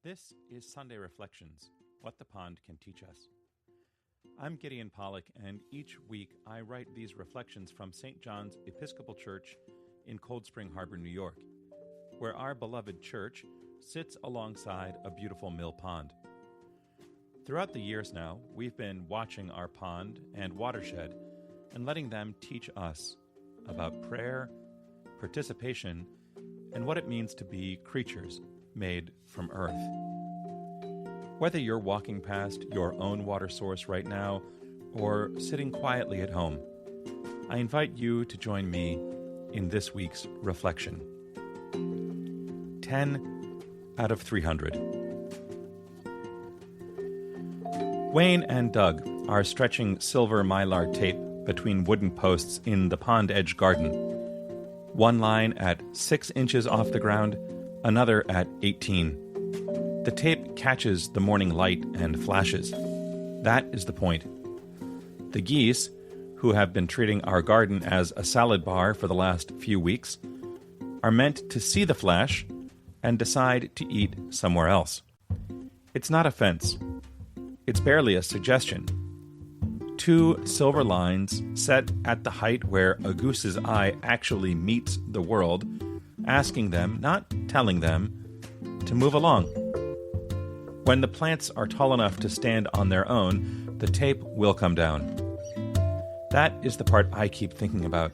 This is Sunday Reflections, What the Pond Can Teach Us. I'm Gideon Pollock, and each week I write these reflections from St. John's Episcopal Church in Cold Spring Harbor, New York, where our beloved church sits alongside a beautiful mill pond. Throughout the years now, we've been watching our pond and watershed and letting them teach us about prayer, participation, and what it means to be creatures made from earth. Whether you're walking past your own water source right now or sitting quietly at home, I invite you to join me in this week's reflection. 10 out of 300. Wayne and Doug are stretching silver mylar tape between wooden posts in the pond edge garden. One line at 6 inches off the ground, another at 18. The tape catches the morning light and flashes. That is the point. The geese, who have been treating our garden as a salad bar for the last few weeks, are meant to see the flash and decide to eat somewhere else. It's not a fence. It's barely a suggestion. 2 silver lines set at the height where a goose's eye actually meets the world, asking them, not telling them, to move along. When the plants are tall enough to stand on their own, the tape will come down. That is the part I keep thinking about.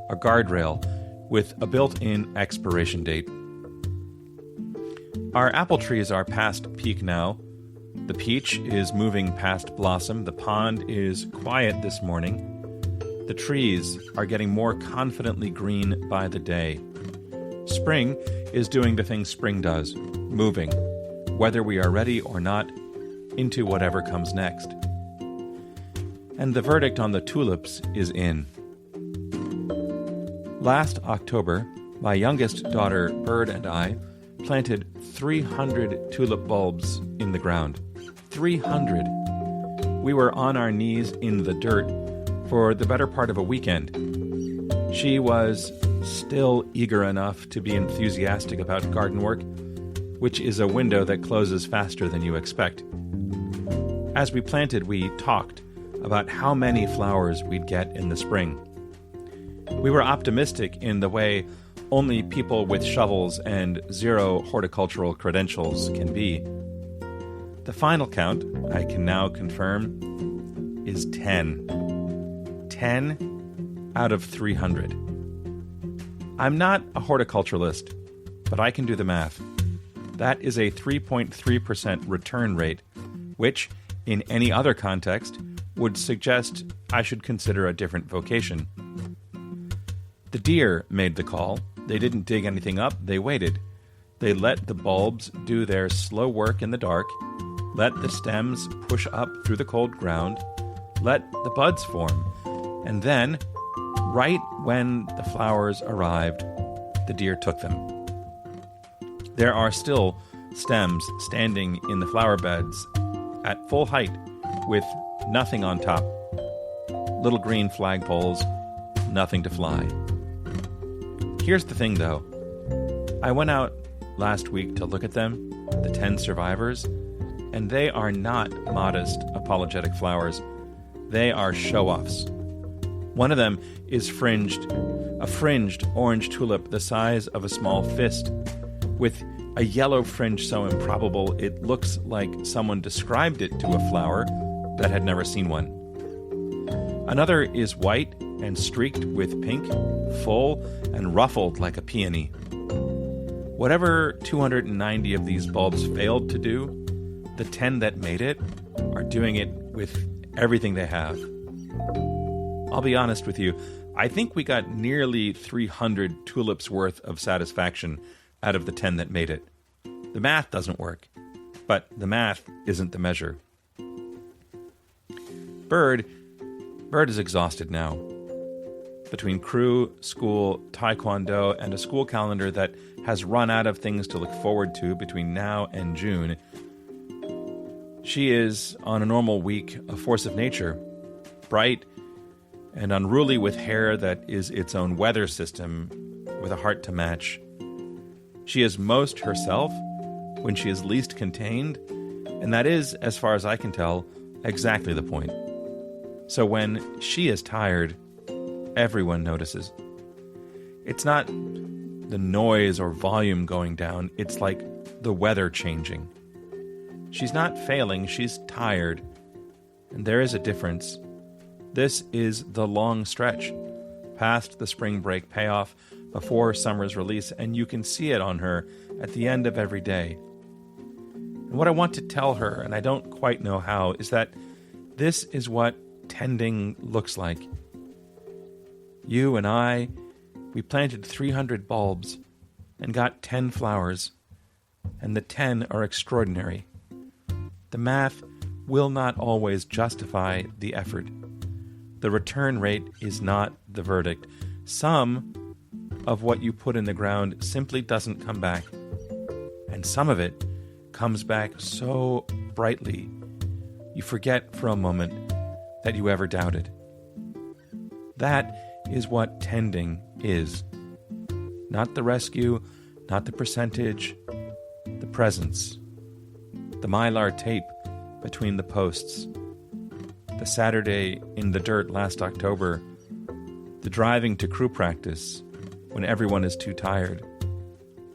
A guardrail with a built-in expiration date. Our apple trees are past peak now. The peach is moving past blossom. The pond is quiet this morning. The trees are getting more confidently green by the day. Spring is doing the thing spring does, moving, whether we are ready or not, into whatever comes next. And the verdict on the tulips is in. Last October, my youngest daughter, Bird, and I planted 300 tulip bulbs in the ground. 300. We were on our knees in the dirt for the better part of a weekend. She was still eager enough to be enthusiastic about garden work, which is a window that closes faster than you expect. As we planted, we talked about how many flowers we'd get in the spring. We were optimistic in the way only people with shovels and zero horticultural credentials can be. The final count, I can now confirm, is 10. 10 out of 300. I'm not a horticulturalist, but I can do the math. That is a 3.3% return rate, which, in any other context, would suggest I should consider a different vocation. The deer made the call. They didn't dig anything up, they waited. They let the bulbs do their slow work in the dark, let the stems push up through the cold ground, let the buds form, and then, right when the flowers arrived, the deer took them. There are still stems standing in the flower beds at full height with nothing on top. Little green flagpoles, nothing to fly. Here's the thing, though. I went out last week to look at them, the 10 survivors, and they are not modest, apologetic flowers. They are show-offs. One of them is a fringed orange tulip the size of a small fist, with a yellow fringe so improbable it looks like someone described it to a flower that had never seen one. Another is white and streaked with pink, full and ruffled like a peony. Whatever 290 of these bulbs failed to do, the 10 that made it are doing it with everything they have. I'll be honest with you, I think we got nearly 300 tulips worth of satisfaction out of the 10 that made it. The math doesn't work, but the math isn't the measure. Bird is exhausted now. Between crew, school, taekwondo, and a school calendar that has run out of things to look forward to between now and June, she is, on a normal week, a force of nature, bright and unruly with hair that is its own weather system, with a heart to match. She is most herself when she is least contained, and that is, as far as I can tell, exactly the point. So when she is tired, everyone notices. It's not the noise or volume going down, it's like the weather changing. She's not failing, she's tired. And there is a difference. This is the long stretch, past the spring break payoff, before summer's release, and you can see it on her at the end of every day. And what I want to tell her, and I don't quite know how, is that this is what tending looks like. You and I, we planted 300 bulbs and got 10 flowers, and the 10 are extraordinary. The math will not always justify the effort. The return rate is not the verdict. Some of what you put in the ground simply doesn't come back, and some of it comes back so brightly you forget for a moment that you ever doubted. That is what tending is. Not the rescue, not the percentage, the presence. The mylar tape between the posts. The Saturday in the dirt last October. The driving to crew practice when everyone is too tired.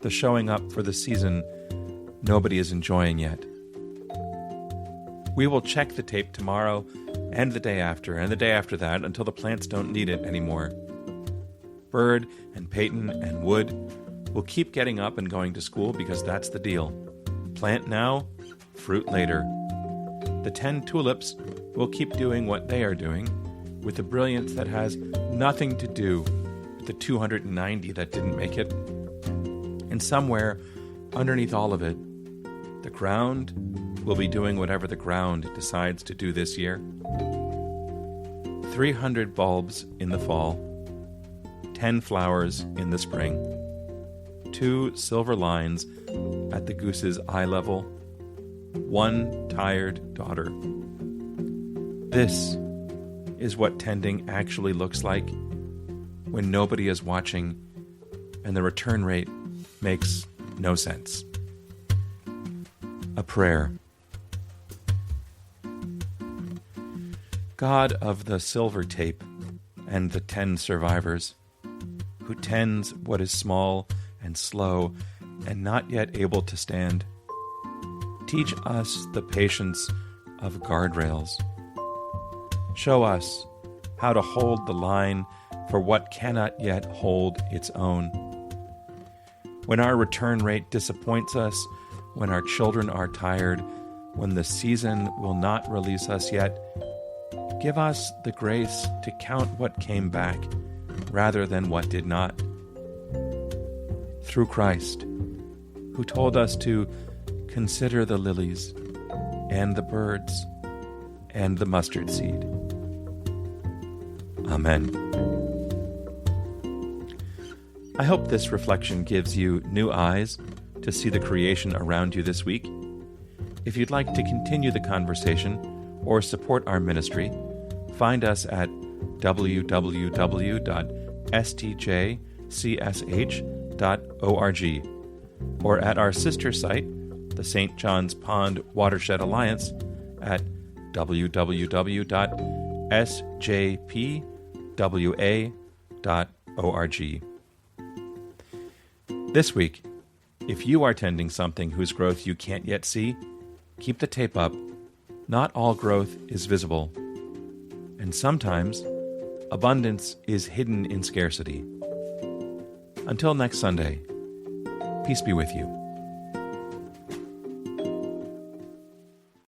The showing up for the season nobody is enjoying yet. We will check the tape tomorrow and the day after and the day after that until the plants don't need it anymore. Bird and Peyton and Wood will keep getting up and going to school because that's the deal. Plant now, fruit later. The 10 tulips will keep doing what they are doing with a brilliance that has nothing to do with the 290 that didn't make it. And somewhere underneath all of it, the ground will be doing whatever the ground decides to do this year. 300 bulbs in the fall, 10 flowers in the spring, 2 silver lines at the goose's eye level, 1 tired daughter. This is what tending actually looks like when nobody is watching and the return rate makes no sense. A prayer. God of the silver tape and the 10 survivors, who tends what is small and slow and not yet able to stand, teach us the patience of guardrails. Show us how to hold the line for what cannot yet hold its own. When our return rate disappoints us, when our children are tired, when the season will not release us yet, give us the grace to count what came back rather than what did not. Through Christ, who told us to consider the lilies and the birds and the mustard seed. Amen. I hope this reflection gives you new eyes to see the creation around you this week. If you'd like to continue the conversation or support our ministry, find us at www.stjcsh.org or at our sister site, the St. John's Pond Watershed Alliance, at www.sjpwa.org. This week, if you are tending something whose growth you can't yet see, keep the tape up. Not all growth is visible. And sometimes, abundance is hidden in scarcity. Until next Sunday, peace be with you.